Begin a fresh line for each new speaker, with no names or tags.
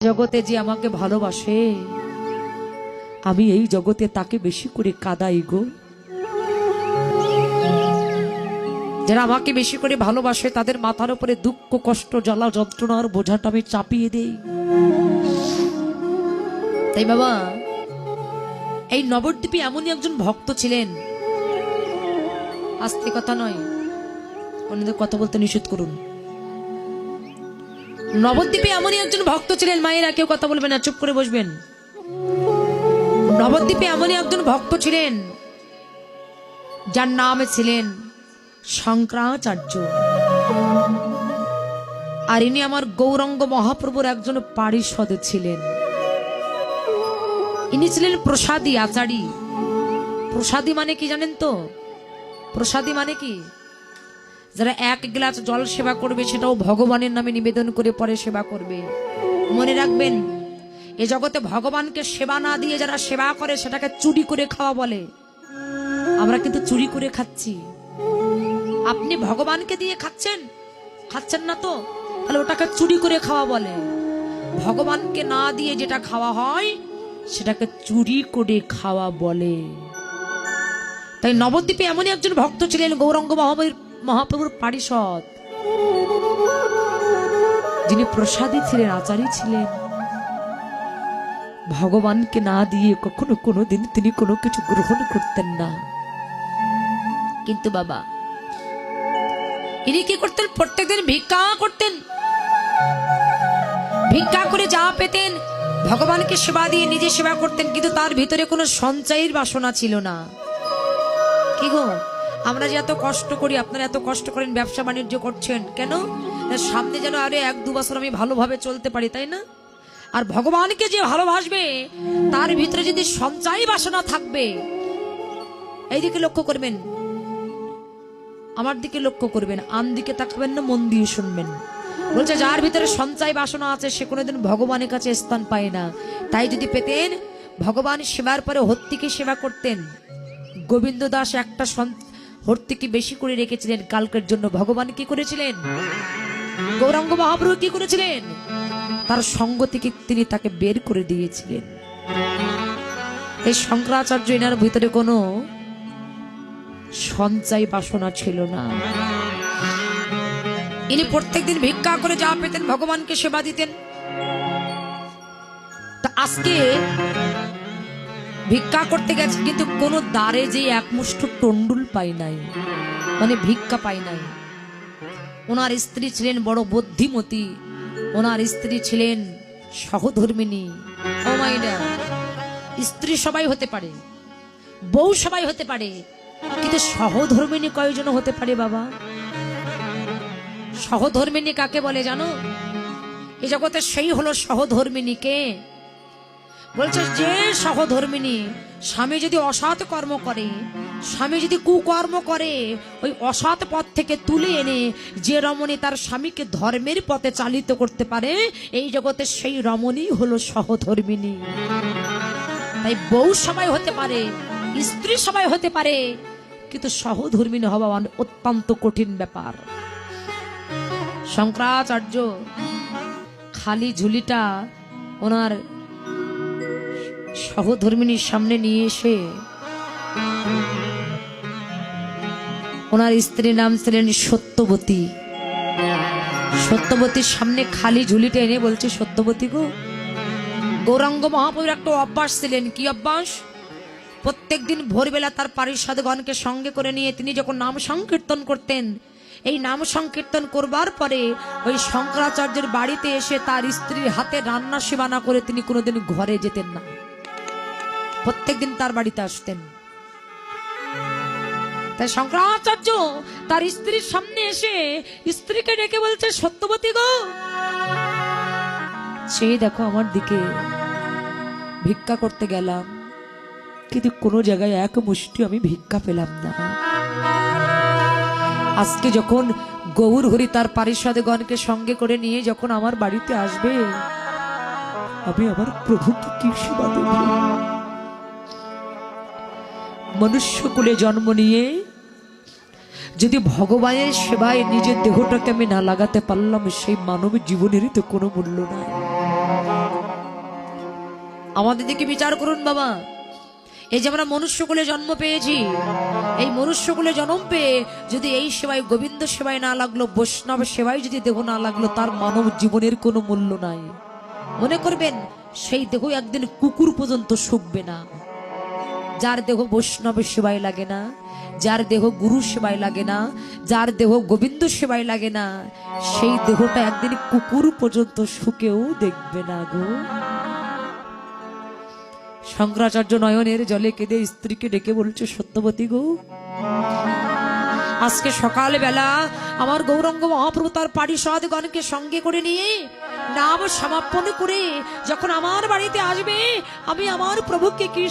জগতে যে আমাকে ভালোবাসে আমি এই জগতে তাকে বেশি করে কাঁদাই গো। যারা আমাকে বেশি করে ভালোবাসে তাদের মাথার উপরে দুঃখ কষ্ট জ্বালা যন্ত্রণার বোঝাটা আমি চাপিয়ে দেই। তাই বাবা এই নবদ্বীপে এমনই একজন ভক্ত ছিলেন, আস্তে কথা নয়, অন্যদের কথা বলতে নিষেধ করুন। নবদ্বীপে এমনই একজন ভক্ত ছিলেন, মায়েরা কেউ কথা বলবেন না, চুপ করে বসবেন। নবদ্বীপে এমনই একজন ভক্ত ছিলেন যার নাম ছিলেন শঙ্করাচার্য। আর ইনি আমার গৌরাঙ্গ মহাপ্রভুর একজন পারিষদ ছিলেন। ইনি ছিলেন প্রসাদী আচারী। প্রসাদী মানে কি জানেন তো? প্রসাদী মানে কি? যারা এক গ্লাস জল সেবা করবে সেটাও ভগবানের নামে নিবেদন করে পরে সেবা করবে। মনে রাখবেন, এ জগতে ভগবানকে সেবা না দিয়ে যারা সেবা করে সেটাকে চুরি করে খাওয়া বলে। আমরা কিন্তু চুরি করে খাচ্ছি। আপনি ভগবানকে দিয়ে খাচ্ছেন না তো, তাহলে ওটাকে চুরি করে খাওয়া বলে। ভগবানকে না দিয়ে যেটা খাওয়া হয় সেটাকে চুরি করে খাওয়া বলে। তাই নবদ্বীপে এমনই একজন ভক্ত ছিলেন গৌরাঙ্গ মহাপ্রভুর পারিষদ, যিনি প্রসাদী ছিলেন, আচারী ছিলেন। ভগবানকে না দিয়ে কখনো কোনোদিন তিনি কোনো কিছু গ্রহণ করতেন না। কিন্তু বাবা ইনি কি করতেন? প্রত্যেকদিন ভিক্ষা করতেন। ভিক্ষা করে যা পেতেন ভগবানকে সেবা দিয়ে নিজে সেবা করতেন, কিন্তু তার ভিতরে কোনো সঞ্চয়ের বাসনা ছিল না। কি গো, আমরা যে এত কষ্ট করি, আপনারা এত কষ্ট করেন, ব্যবসা বাণিজ্য করছেন কেন? সামনে যেন আরে 1-2 বছর আমি ভালোভাবে চলতে পারি, তাই না? আর ভগবানকে যে ভালোবাসবে তার ভিতরে যদি সঞ্চয় বাসনা থাকবে, এইদিকে লক্ষ্য করবেন, আমার দিকে লক্ষ্য করবেন, আন দিকে তাকাবেন না, মন দিয়ে শুনবেন। বলছে যার ভিতরে সঞ্চয় বাসনা আছে সে কোনোদিন ভগবানের কাছে স্থান পায় না। তাই যদি পেতেন, ভগবান সেবার পরে হর্তিকে সেবা করতেন। গোবিন্দ দাস একটা হর্তিকে বেশি করে রেখেছিলেন কালকের জন্য। ভগবান কি করেছিলেন? গৌরাঙ্গ মহাপ্রভু কি করেছিলেন? তার সঙ্গ থেকে তিনি তাকে বের করে দিয়েছিলেন। এই শঙ্করাচার্য, এনার ভিতরে কোনো সঞ্চয় বাসনা ছিল না। ইনি প্রত্যেকদিন ভিক্ষা করে যা পেতেন ভগবানকে সেবা দিতেন। তা আজকে ভিক্ষা করতে গেছে, কিন্তু কোন দ্বারে যে এক মুষ্ঠ টন্ডুল পাই নাই, মানে ভিক্ষা পাই নাই। ওনার স্ত্রী ছিলেন বড় বুদ্ধিমতী, ওনার স্ত্রী ছিলেন সহধর্মিণী। ও মাইরা, স্ত্রী সবাই হতে পারে, বউ সবাই হতে পারে, কিন্তু সহধর্মিণী কয়জন হতে পারে বাবা? সহধর্মিণী কাকে বলে জানো? এই জগতে সেই হলো সহধর্মিণী। কে বলছে? যে সহধর্মিণী স্বামী যদি অসৎ কর্ম করে, স্বামী যদি কুকর্ম করে, ওই অসৎ পথ থেকে তুলে এনে যে রমণী তার স্বামীকে ধর্মের পথে চালিত করতে পারে, এই জগতে সেই রমণী হলো সহধর্মিণী। তাই বউ সবাই হতে পারে, স্ত্রী সবাই হতে পারে, কিন্তু সহধর্মিণী হওয়া অত্যন্ত কঠিন ব্যাপার। শঙ্করাচার্য খালি ঝুলিটা ওনার সহধর্মিণীর সামনে নিয়ে এসে, ওনার স্ত্রীর নাম ছিলেন সত্যবতী। সত্যবতীর সামনে খালি ঝুলিটা এনে বলছে, সত্যবতী গো, গৌরাঙ্গ মহাপ্রভুর একটা অভ্যাস ছিলেন। কি অভ্যাস? প্রত্যেক দিন ভোরবেলা তার পারিষদগণকে সঙ্গে করে নিয়ে তিনি যখন নাম সংকীর্তন করতেন, এই নাম সংকীর্তন করবার পরে ওই শঙ্করাচার্যের বাড়িতে এসে তার স্ত্রীর হাতে রান্না সেবা না করে তিনি কোনোদিন ঘরে যেতেন না। প্রত্যেকদিন তার বাড়িতে আসতেন। তাই শঙ্করাচার্য তার স্ত্রীর সামনে এসে স্ত্রীকে ডেকে বলছে, সত্যবতী গো, সেই দেখো আমার দিকে, ভিক্ষা করতে গেলাম, কিন্তু কোনো জায়গায় এক মুষ্টি আমি ভিক্ষা পেলাম না। আজকে যখন গৌর হরি তার পারিষদগণকে সঙ্গে করে নিয়ে যখন আমার বাড়িতে আসবে, আমি আমার প্রভুকে কি সেবা দেব? মনুষ্য কুলে জন্ম নিয়ে যদি ভগবানের সেবায় নিজের দেহটাকে আমি না লাগাতে পারলাম, সেই মানব জীবনেরই তো কোনো মূল্য নাই। আমাদের দিকে বিচার করুন বাবা। এই যে আমরা মনুষ্যকুলে জন্ম পেয়েছি, এই মনুষ্যকুলে জন্ম পেয়ে যদি এই সেবায়, গোবিন্দ সেবায় না লাগলো, বৈষ্ণব সেবায় যদি দেহ না লাগলো, তার মানব জীবনের কোনো মূল্য নাই। মনে করবেন সেই দেহ একদিন কুকুর পর্যন্ত শুকবে না। যার দেহ বৈষ্ণব সেবায় লাগে না, যার দেহ গুরু সেবায় লাগে না, যার দেহ গোবিন্দ সেবায় লাগে না, সেই দেহটা একদিন কুকুর পর্যন্ত শুকেও দেখবে না গো। শঙ্করাচার্য নয়নের জলে কেঁদে স্ত্রীকে ডেকে বলছে, সত্যবতী গো, আজকে সকাল বেলা আমার গৌরাঙ্গ মহাপ্রভু তার পারিষদগণকে সঙ্গে করে নিয়ে নাম সমাপন করে যখন আমার বাড়িতে আসবে, আমি আমার প্রভুকে কি